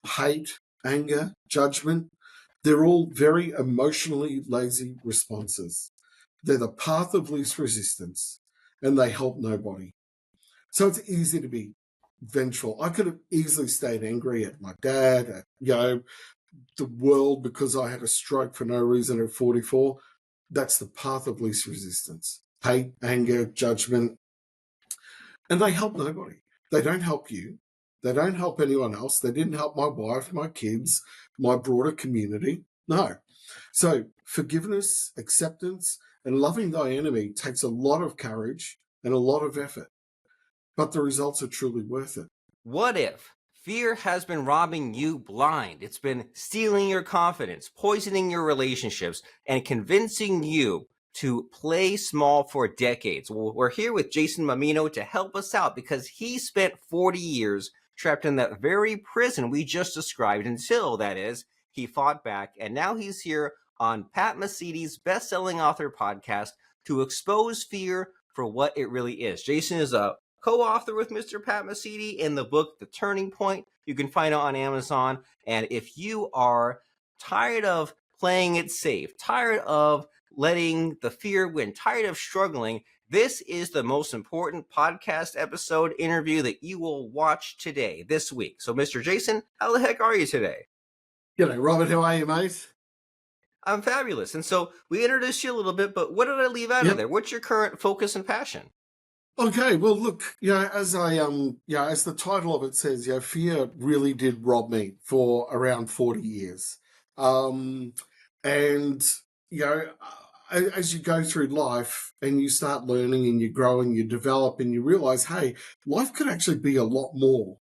hate, anger, judgment, they're all very emotionally lazy responses. They're the path of least resistance, and they help nobody. So it's easy to be vengeful. I could have easily stayed angry at my dad, at, the world because I had a stroke for no reason at 44. That's the path of least resistance. Hate, anger, judgment, and they help nobody. They don't help you. They don't help anyone else. They didn't help my wife, my kids, my broader community. No. So forgiveness, acceptance, and loving thy enemy takes a lot of courage and a lot of effort, but the results are truly worth it. What if fear has been robbing you blind? It's been stealing your confidence, poisoning your relationships, and convincing you to play small for decades. Well, we're here with Jason Mammino to help us out because he spent 40 years trapped in that very prison we just described until, that is, he fought back. And now he's here on Pat Mesiti's best-selling author podcast to expose fear for what it really is. Jason is a co-author with Mr. Pat Mesiti in the book, The Turning Point. You can find it on Amazon. And if you are tired of playing it safe, tired of letting the fear win, tired of struggling, this is the most important podcast episode interview that you will watch today, this week. So, Mr. Jason, how the heck are you today? G'day, Robert. How are you, mate? I'm fabulous. And so we introduced you a little bit, but what did I leave out of there? What's your current focus and passion? Okay, well, look, as the title of it says, fear really did rob me for around 40 years. And, as you go through life and you start learning and you grow and you develop and you realize, hey, life could actually be a lot more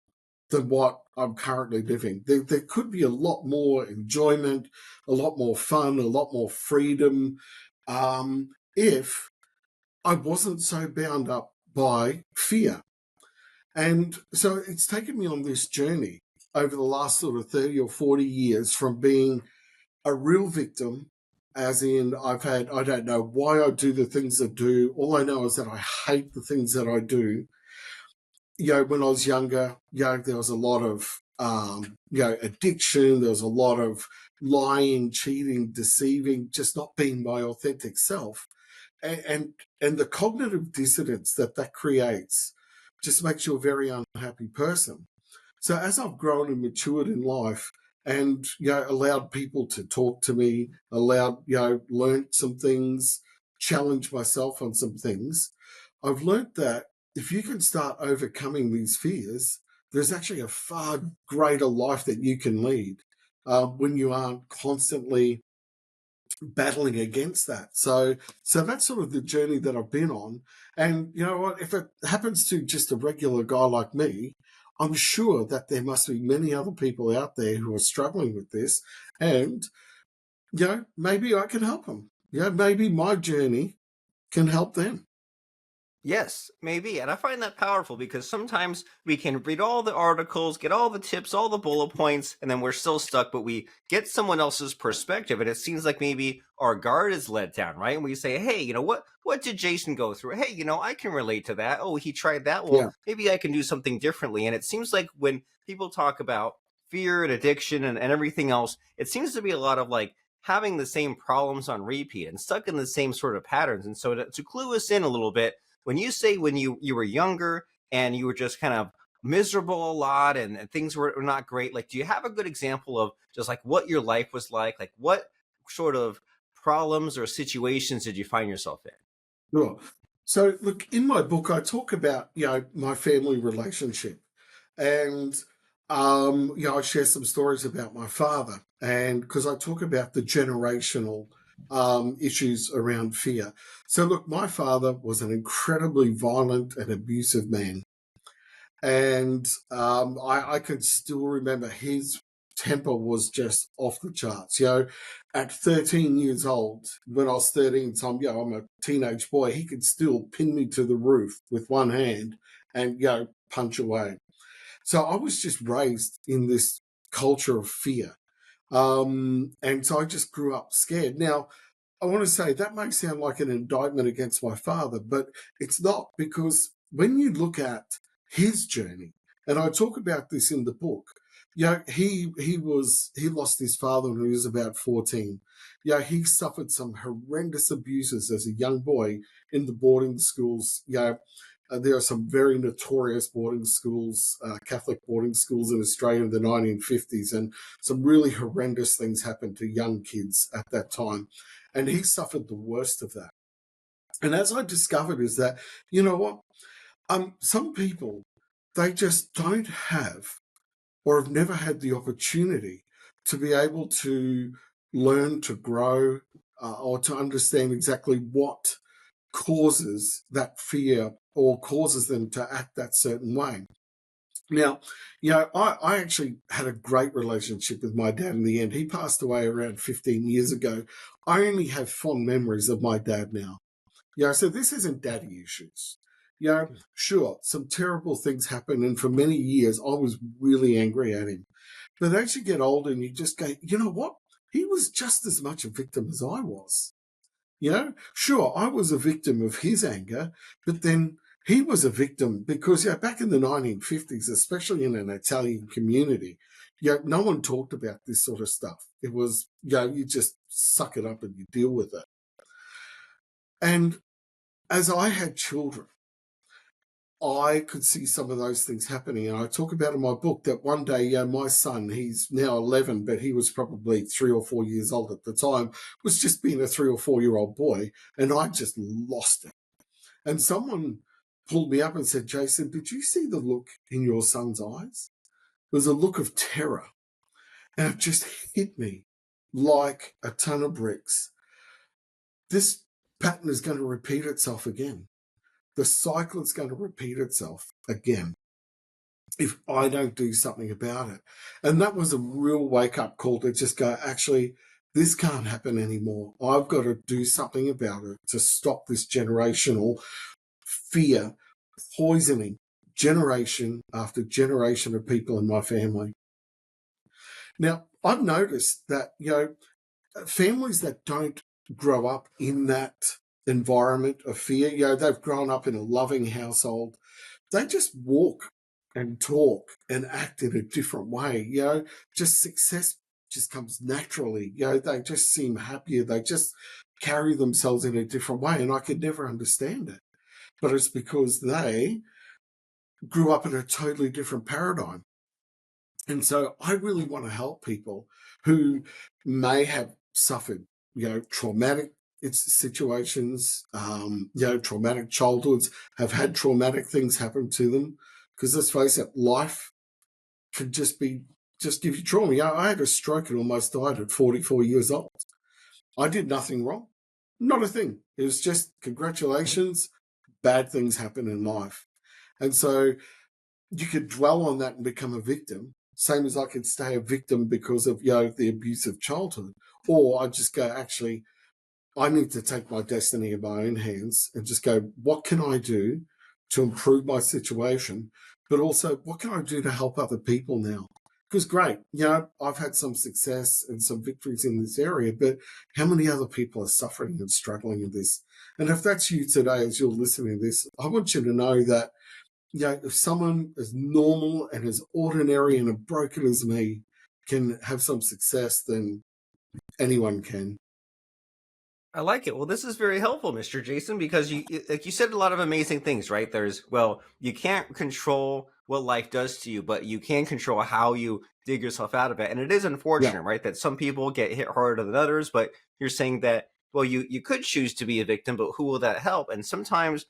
than what I'm currently living. There could be a lot more enjoyment, a lot more fun, a lot more freedom, if I wasn't so bound up by fear. And so it's taken me on this journey over the last sort of 30 or 40 years from being a real victim, as in I don't know why I do the things I do. All I know is that I hate the things that I do. When I was younger, there was a lot of, addiction. There was a lot of lying, cheating, deceiving, just not being my authentic self. And the cognitive dissonance that creates just makes you a very unhappy person. So as I've grown and matured in life and, allowed people to talk to me, learned some things, challenged myself on some things, I've learned that if you can start overcoming these fears, there's actually a far greater life that you can lead when you aren't constantly battling against that. So that's sort of the journey that I've been on. And you know what, if it happens to just a regular guy like me, I'm sure that there must be many other people out there who are struggling with this. And, maybe I can help them. Maybe my journey can help them. Yes, maybe. And I find that powerful because sometimes we can read all the articles, get all the tips, all the bullet points, and then we're still stuck, but we get someone else's perspective. And it seems like maybe our guard is let down, right? And we say, hey, what did Jason go through? Hey, I can relate to that. Oh, he tried that. Well, maybe I can do something differently. And it seems like when people talk about fear and addiction and everything else, it seems to be a lot of like having the same problems on repeat and stuck in the same sort of patterns. And so to clue us in a little bit, when you say when you were younger and you were just kind of miserable a lot and things were not great, like, do you have a good example of just like what your life was like? Like what sort of problems or situations did you find yourself in? Sure. So look, in my book, I talk about, my family relationship and, I share some stories about my father and because I talk about the generational issues around fear. So look, my father was an incredibly violent and abusive man. And I could still remember his temper was just off the charts. At 13 years old, when I was 13, so I'm a teenage boy, he could still pin me to the roof with one hand and, punch away. So I was just raised in this culture of fear. And so I just grew up scared. Now, I want to say that may sound like an indictment against my father, but it's not, because when you look at his journey, and I talk about this in the book, he lost his father when he was about 14. He suffered some horrendous abuses as a young boy in the boarding schools. There are some very notorious boarding schools, Catholic boarding schools in Australia in the 1950s, and some really horrendous things happened to young kids at that time. And he suffered the worst of that. And as I discovered is that, you know what, some people, they just don't have or have never had the opportunity to be able to learn to grow or to understand exactly what causes that fear or causes them to act that certain way. Now, I actually had a great relationship with my dad in the end. He passed away around 15 years ago. I only have fond memories of my dad now. So this isn't daddy issues. Sure, some terrible things happen, and for many years I was really angry at him. But as you get older and you just go, you know what? He was just as much a victim as I was. Sure, I was a victim of his anger, but then he was a victim because back in the 1950s, especially in an Italian community, no one talked about this sort of stuff. It was, you just suck it up and you deal with it. And as I had children, I could see some of those things happening. And I talk about in my book that one day, my son, he's now 11, but he was probably 3 or 4 years old at the time, was just being a 3 or 4-year-old boy. And I just lost it. And someone pulled me up and said, Jason, did you see the look in your son's eyes? It was a look of terror. And it just hit me like a ton of bricks. This pattern is going to repeat itself again. The cycle is going to repeat itself again if I don't do something about it. And that was a real wake-up call to just go, actually, this can't happen anymore. I've got to do something about it to stop this generational fear poisoning generation after generation of people in my family. Now, I've noticed that, families that don't grow up in that environment of fear, they've grown up in a loving household, they just walk and talk and act in a different way. Just success just comes naturally. They just seem happier. They just carry themselves in a different way. And I could never understand it. But it's because they grew up in a totally different paradigm. And so I really want to help people who may have suffered, traumatic situations, traumatic childhoods, have had traumatic things happen to them. Because let's face it, life could just give you trauma. I had a stroke and almost died at 44 years old. I did nothing wrong. Not a thing. It was just congratulations, bad things happen in life. And so you could dwell on that and become a victim, same as I could stay a victim because of the abusive childhood. Or I just go, actually, I need to take my destiny in my own hands and just go, what can I do to improve my situation? But also, what can I do to help other people now? Because great, I've had some success and some victories in this area, but how many other people are suffering and struggling in this? And if that's you today, as you're listening to this, I want you to know that if someone as normal and as ordinary and as broken as me can have some success, then anyone can. I like it. Well, this is very helpful, Mr. Jason, because you said a lot of amazing things, right? You can't control what life does to you, but you can control how you dig yourself out of it. And it is unfortunate, right, that some people get hit harder than others, but you're saying that, well, you could choose to be a victim, but who will that help? And sometimes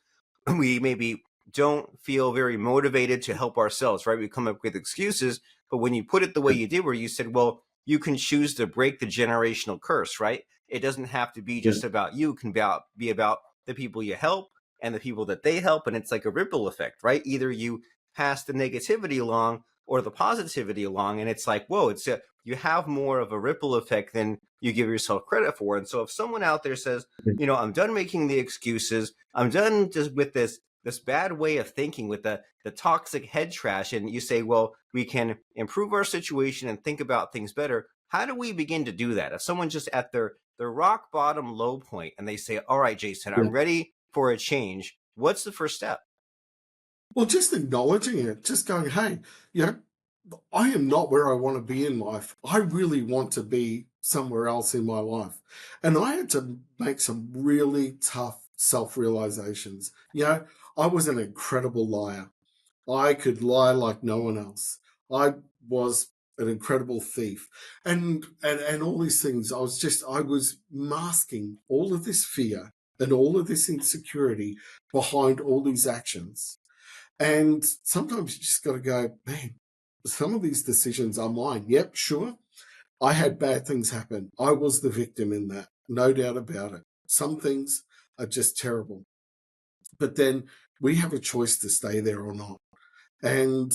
we maybe don't feel very motivated to help ourselves, right? We come up with excuses, but when you put it the way you did, where you said, well, you can choose to break the generational curse, right? It doesn't have to be just about you. It can be about the people you help and the people that they help. And it's like a ripple effect, right? Either you pass the negativity along or the positivity along. And it's like, whoa, you have more of a ripple effect than you give yourself credit for. And so if someone out there says, I'm done making the excuses, I'm done just with this bad way of thinking, with the toxic head trash, and you say, well, we can improve our situation and think about things better. How do we begin to do that? If someone's just at their rock bottom low point and they say, all right, Jason, I'm ready for a change, what's the first step? Well, just acknowledging it, just going, hey, I am not where I want to be in life. I really want to be somewhere else in my life. And I had to make some really tough self realizations. I was an incredible liar. I could lie like no one else. I was an incredible thief. And all these things, I was masking all of this fear and all of this insecurity behind all these actions. And sometimes you just got to go, man, some of these decisions are mine. Yep, sure. I had bad things happen. I was the victim in that, no doubt about it. Some things are just terrible. But then we have a choice to stay there or not. And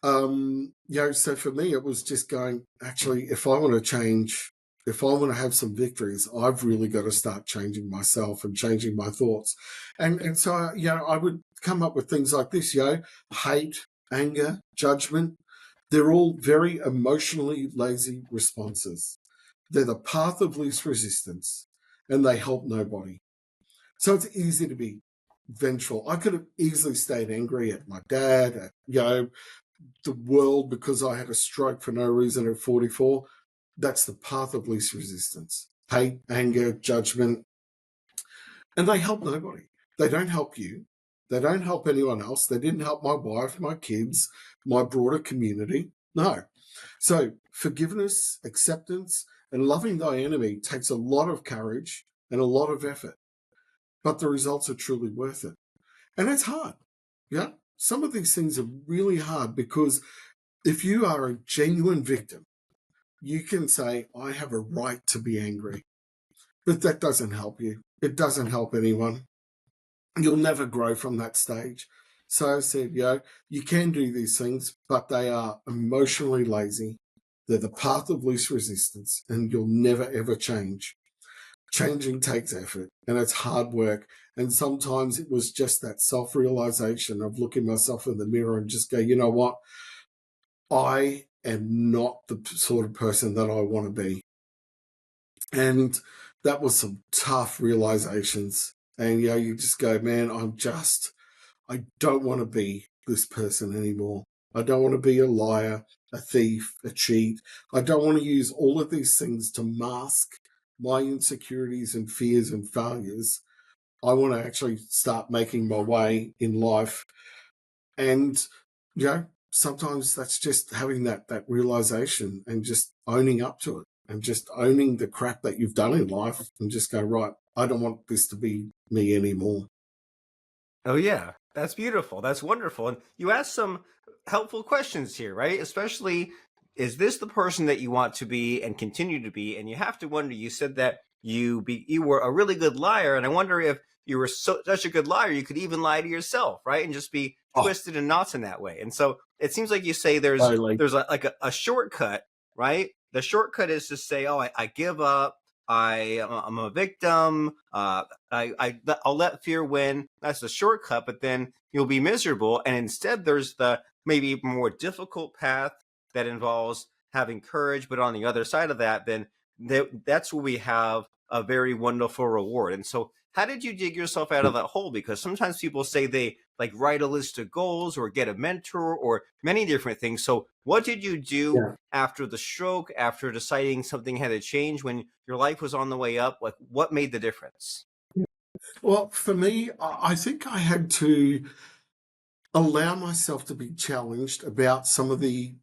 so for me, it was just going, actually, if I want to change, if I want to have some victories, I've really got to start changing myself and changing my thoughts. And so, I would come up with things like this, hate, anger, judgment. They're all very emotionally lazy responses. They're the path of least resistance and they help nobody. So it's easy to be vengeful. I could have easily stayed angry at my dad, at, the world because I had a stroke for no reason at 44. That's the path of least resistance. Hate, anger, judgment. And they help nobody. They don't help you. They don't help anyone else. They didn't help my wife, my kids, my broader community. No. So forgiveness, acceptance, and loving thy enemy takes a lot of courage and a lot of effort. But the results are truly worth it. And it's hard. Yeah. Some of these things are really hard because if you are a genuine victim, you can say, I have a right to be angry. But that doesn't help you. It doesn't help anyone. You'll never grow from that stage. So I said, you can do these things, but they are emotionally lazy. They're the path of least resistance, and you'll never, ever change. Changing takes effort, and it's hard work. And sometimes it was just that self-realization of looking myself in the mirror and just go, you know what? I am not the sort of person that I want to be. And that was some tough realizations. And, you just go, man, I don't want to be this person anymore. I don't want to be a liar, a thief, a cheat. I don't want to use all of these things to mask my insecurities and fears and failures. I want to actually start making my way in life. And, sometimes that's just having that realization and just owning up to it and just owning the crap that you've done in life and just go, right, I don't want this to be me anymore. Oh yeah, that's beautiful. That's wonderful. And you asked some helpful questions here, right? Especially, is this the person that you want to be and continue to be? And you have to wonder. You said that you were a really good liar, and I wonder if you were such a good liar you could even lie to yourself, right? And just be Oh, twisted in knots in that way. And so it seems like you say totally. there's a shortcut, right? The shortcut is to say, oh, I give up. I'm a victim. I'll let fear win. That's the shortcut, but then you'll be miserable. And instead, there's the maybe more difficult path that involves having courage. But on the other side of that, then that's where we have a very wonderful reward. And so, how did you dig yourself out of that hole? Because sometimes people say they like write a list of goals or get a mentor or many different things. So, what did you do Yeah. after the stroke, after deciding something had to change when your life was on the way up? Like, what made the difference? Well, for me, I think I had to allow myself to be challenged about some of the,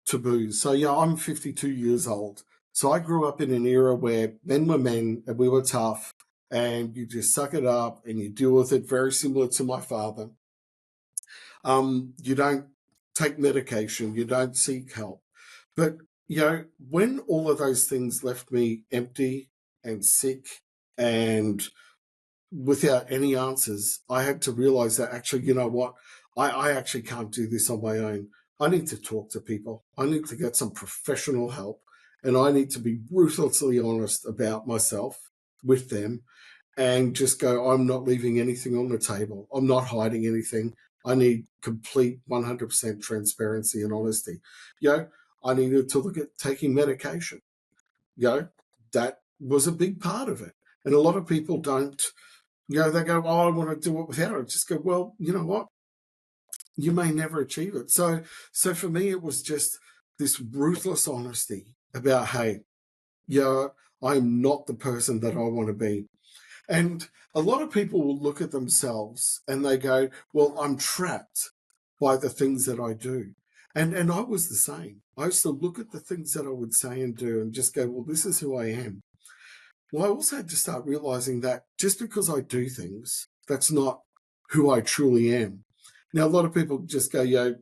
taboos. So, I'm 52 years old. So I grew up in an era where men were men and we were tough and you just suck it up and you deal with it, very similar to my father. You don't take medication, you don't seek help. But, when all of those things left me empty and sick and without any answers, I had to realize that actually, you know what? I actually can't do this on my own. I need to talk to people. I need to get some professional help. And I need to be ruthlessly honest about myself with them and just go, I'm not leaving anything on the table. I'm not hiding anything. I need complete 100% transparency and honesty. I needed to look at taking medication. That was a big part of it. And a lot of people don't, they go, oh, I want to do it without it. Just go, well, you know what? you may never achieve it. So for me, it was just this ruthless honesty about, hey, yeah, I'm not the person that I want to be. And a lot of people will look at themselves and they go, well, I'm trapped by the things that I do. And I was the same. I used to look at the things that I would say and do and just go, well, this is who I am. Well, I also had to start realizing that just because I do things, that's not who I truly am. Now, a lot of people just go,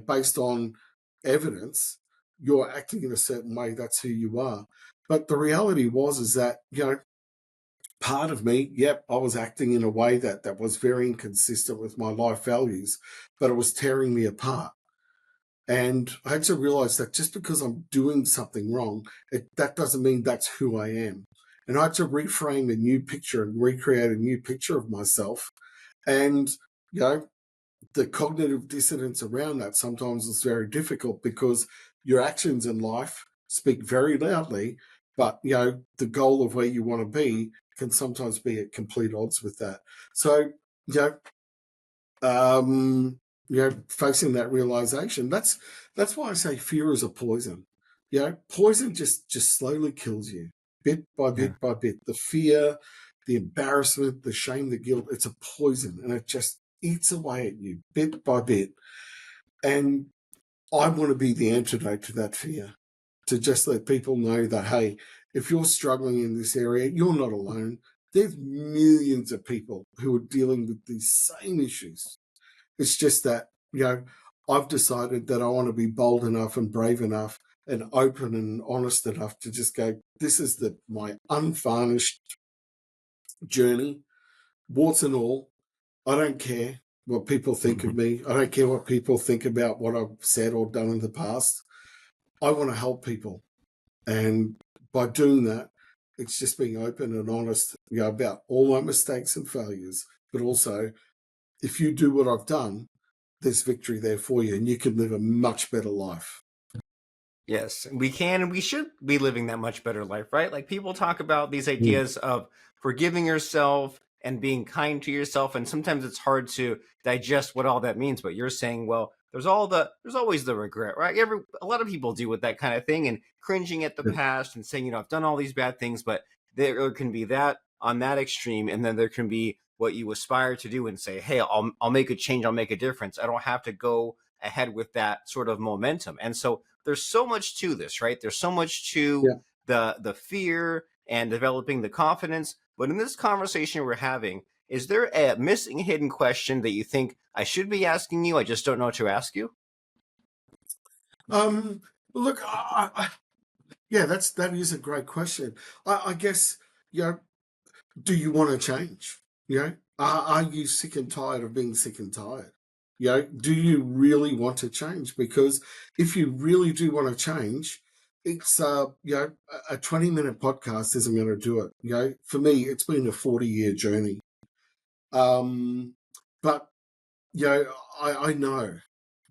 based on evidence, you're acting in a certain way, that's who you are. But the reality is that, part of me, yep, I was acting in a way that was very inconsistent with my life values, but it was tearing me apart. And I had to realize that just because I'm doing something wrong, that doesn't mean that's who I am. And I had to reframe a new picture and recreate a new picture of myself. And, you know, the cognitive dissonance around that sometimes is very difficult because your actions in life speak very loudly, but the goal of where you want to be can sometimes be at complete odds with that. So, you know, facing that realization, that's why I say fear is a poison. Poison just slowly kills you, bit by Yeah. bit by bit. The fear, the embarrassment, the shame, the guilt, it's a poison, and it just eats away at you bit by bit. And I want to be the antidote to that fear, to just let people know that, hey, if you're struggling in this area, you're not alone. There's millions of people who are dealing with these same issues. It's just that, I've decided that I want to be bold enough and brave enough and open and honest enough to just go, this is my unvarnished journey, warts and all. I don't care what people think of Mhm. me. I don't care what people think about what I've said or done in the past. I want to help people. And by doing that, it's just being open and honest, about all my mistakes and failures, but also if you do what I've done, there's victory there for you and you can live a much better life. Yes, we can and we should be living that much better life, right? Like people talk about these Mm. ideas of forgiving yourself and being kind to yourself, and sometimes it's hard to digest what all that means. But you're saying, well, there's always the regret, right? A lot of people deal with that kind of thing and cringing at the Yeah. past and saying, I've done all these bad things, but there can be that on that extreme, and then there can be what you aspire to do and say, hey, I'll make a change, I'll make a difference. I don't have to go ahead with that sort of momentum, and so there's so much to this, right? There's so much to Yeah. the fear and developing the confidence. But in this conversation we're having, is there a missing hidden question that you think I should be asking you? I just don't know what to ask you. Um, Look, yeah, that is a great question. I guess, do you want to change? Are you sick and tired of being sick and tired? Do you really want to change? Because if you really do want to change, it's a 20-minute podcast isn't going to do it. For me, it's been a 40-year journey. Um, but you know, I know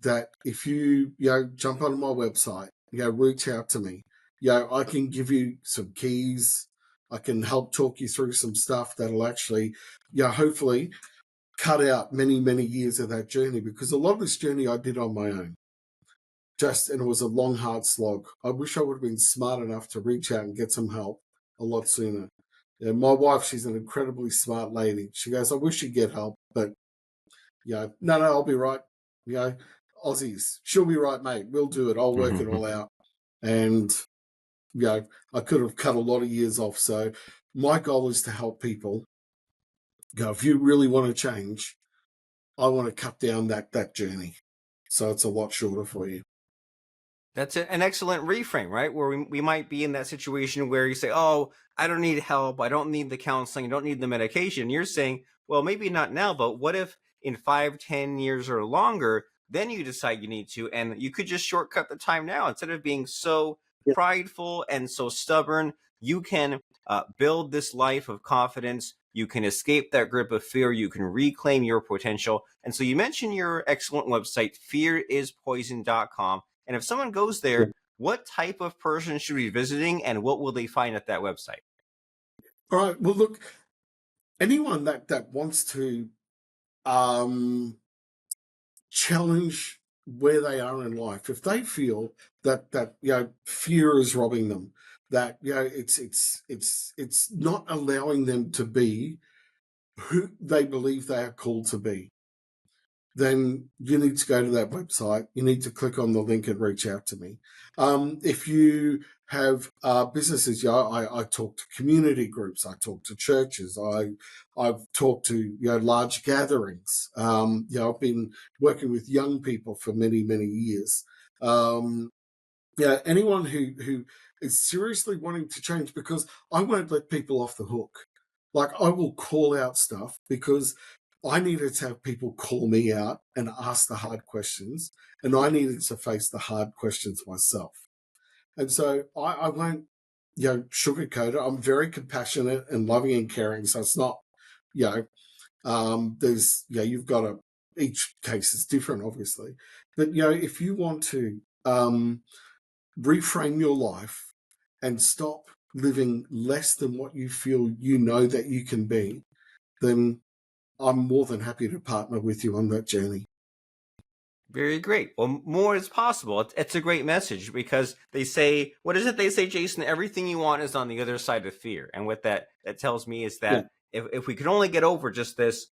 that if you jump onto my website, reach out to me. I can give you some keys. I can help talk you through some stuff that'll actually, hopefully cut out many, many years of that journey, because a lot of this journey I did on my own. And it was a long, hard slog. I wish I would have been smart enough to reach out and get some help a lot sooner. My wife, she's an incredibly smart lady. She goes, I wish you'd get help, but no, I'll be right. You know, Aussies, she'll be right, mate. We'll do it. I'll work it all out. And, I could have cut a lot of years off. So my goal is to help people. If you really want to change, I want to cut down that journey. So it's a lot shorter for you. That's an excellent reframe, right? Where we might be in that situation where you say, oh, I don't need help. I don't need the counseling. I don't need the medication. You're saying, well, maybe not now, but what if in 5, 10 years or longer, then you decide you need to, and you could just shortcut the time now instead of being so Yeah. prideful and so stubborn. You can build this life of confidence. You can escape that grip of fear. You can reclaim your potential. And so you mentioned your excellent website, fearispoison.com. And if someone goes Yeah. there, what type of person should be visiting and what will they find at that website? All right. Well, look, anyone that wants to um, challenge where they are in life. If they feel that fear is robbing them, that it's not allowing them to be who they believe they are called to be, then you need to go to that website. You need to click on the link and reach out to me. If you have businesses, I talk to community groups, I talk to churches, I've talked to large gatherings. I've been working with young people for many, many years. Anyone who is seriously wanting to change, because I won't let people off the hook. Like, I will call out stuff because I needed to have people call me out and ask the hard questions, and I needed to face the hard questions myself. And so I won't, sugarcoat it. I'm very compassionate and loving and caring. So it's not, there's, you've got to, each case is different, obviously. But, if you want to reframe your life and stop living less than what you feel that you can be, then I'm more than happy to partner with you on that journey. Very great. Well, more is possible. It's a great message, because they say, what is it they say, Jason? Everything you want is on the other side of fear. And what that tells me is that if we could only get over just this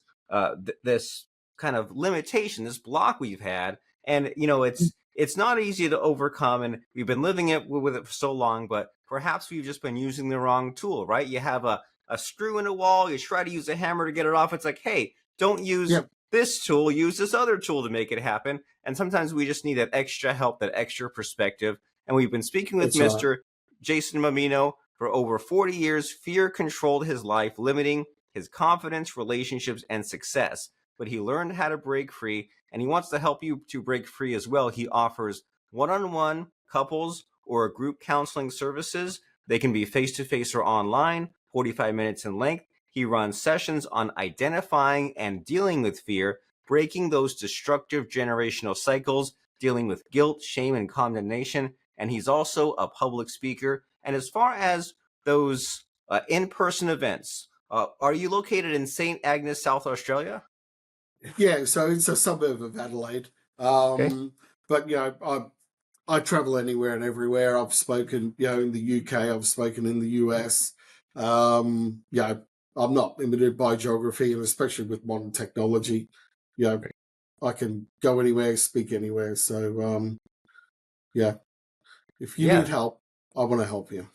this kind of limitation, this block we've had, and it's not easy to overcome, and we've been living with it for so long, but perhaps we've just been using the wrong tool, right? You have a screw in a wall, you try to use a hammer to get it off. It's like, hey, don't use this tool, use this other tool to make it happen. And sometimes we just need that extra help, that extra perspective. And we've been speaking with Mr. Jason Mammino for over 40 years. Fear controlled his life, limiting his confidence, relationships, and success. But he learned how to break free, and he wants to help you to break free as well. He offers one-on-one, couples, or group counseling services. They can be face-to-face or online, 45 minutes in length. He runs sessions on identifying and dealing with fear, breaking those destructive generational cycles, dealing with guilt, shame, and condemnation. And he's also a public speaker. And as far as those in-person events, are you located in St. Agnes, South Australia? Yeah, so it's a suburb of Adelaide. Okay. But I travel anywhere and everywhere. I've spoken, in the UK. I've spoken in the US. I'm not limited by geography, and especially with modern technology, I can go anywhere, speak anywhere. So, if you need help, I want to help you.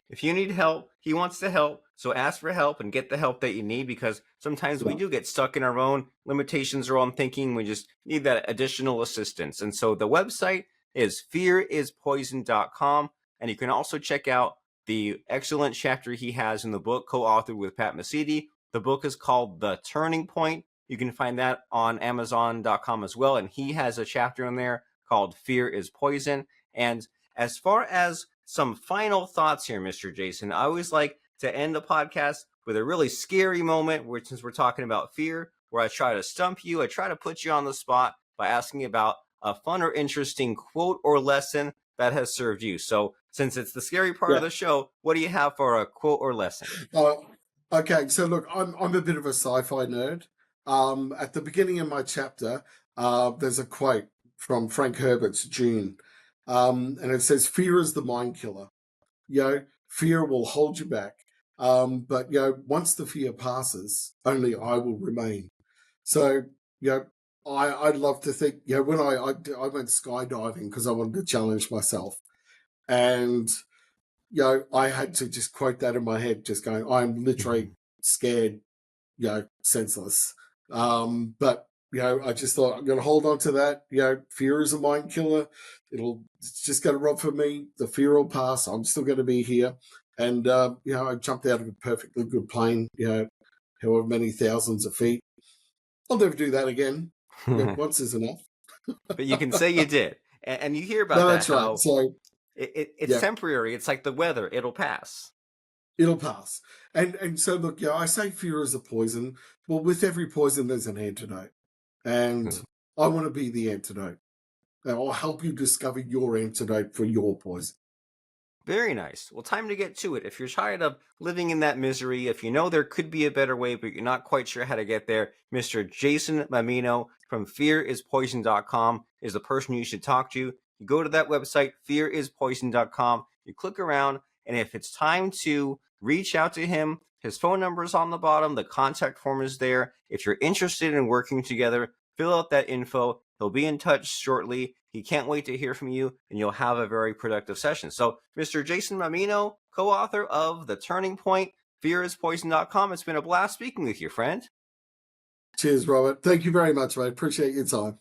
If you need help, he wants to help. So ask for help and get the help that you need, because sometimes we do get stuck in our own limitations, our own thinking. We just need that additional assistance. And so the website is fearispoison.com. And you can also check out the excellent chapter he has in the book, co-authored with Pat Mesiti. The book is called The Turning Point. You can find that on Amazon.com as well. And he has a chapter in there called Fear is Poison. And as far as some final thoughts here, Mr. Jason, I always like to end the podcast with a really scary moment, where, since we're talking about fear, where I try to stump you, I try to put you on the spot by asking about a fun or interesting quote or lesson that has served you. So since it's the scary part of the show, what do you have for a quote or lesson? Okay, so look, I'm a bit of a sci-fi nerd. At the beginning of my chapter, there's a quote from Frank Herbert's Dune. And it says, "Fear is the mind killer. Fear will hold you back. But once the fear passes, only I will remain." So I'd love to think. When I went skydiving because I wanted to challenge myself, and I had to just quote that in my head, just going, "I'm literally scared, senseless." But I just thought, I'm going to hold on to that. Fear is a mind killer. It's just going to rob from me. The fear will pass. I'm still going to be here. And, I jumped out of a perfectly good plane, however many thousands of feet. I'll never do that again. Once is enough. But you can say you did. And you hear about No, that, that's right. how So it's temporary. It's like the weather. It'll pass. It'll pass. And so, look, I say fear is a poison. Well, with every poison, there's an antidote. And I want to be the antidote. And I'll help you discover your antidote for your poison. Very nice. Well, time to get to it. If you're tired of living in that misery, if you know there could be a better way, but you're not quite sure how to get there, Mr. Jason Mammino from fearispoison.com is the person you should talk to. You go to that website, fearispoison.com, you click around, and if it's time to reach out to him, his phone number is on the bottom, the contact form is there. If you're interested in working together, fill out that info. He'll be in touch shortly. He can't wait to hear from you, and you'll have a very productive session. So, Mr. Jason Mammino, co-author of The Turning Point, fearispoison.com. It's been a blast speaking with you, friend. Cheers, Robert. Thank you very much, mate. Appreciate your time.